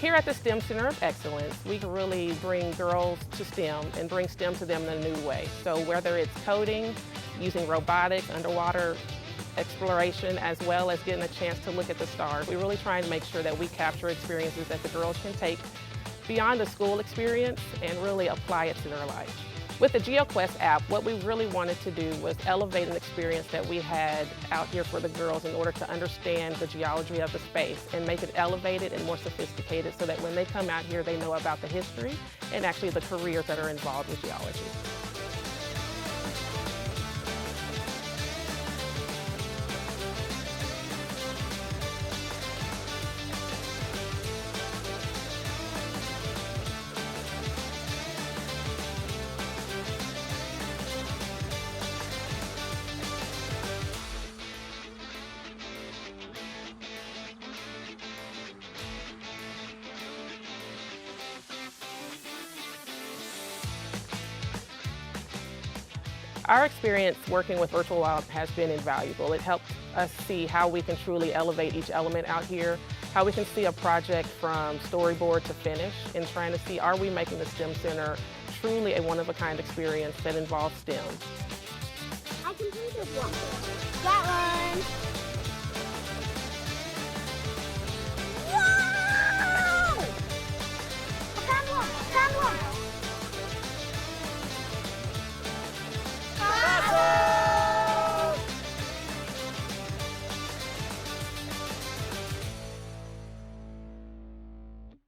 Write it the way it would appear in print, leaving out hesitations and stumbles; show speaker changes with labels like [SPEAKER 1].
[SPEAKER 1] Here at the STEM Center of Excellence, we can really bring girls to STEM and bring STEM to them in a new way. So whether it's coding, using robotics, underwater exploration, as well as getting a chance to look at the stars, we really try and make sure that we capture experiences that the girls can take beyond the school experience and really apply it to their life. With the GeoQuest app, what we really wanted to do was elevate an experience that we had out here for the girls in order to understand the geology of the space and make it elevated and more sophisticated so that when they come out here, they know about the history and actually the careers that are involved with geology. Our experience working with Virtual Wild has been invaluable. It helped us see how we can truly elevate each element out here, how we can see a project from storyboard to finish, and trying to see, are we making the STEM Center truly a one-of-a-kind experience that involves STEM?
[SPEAKER 2] I completed one. That one.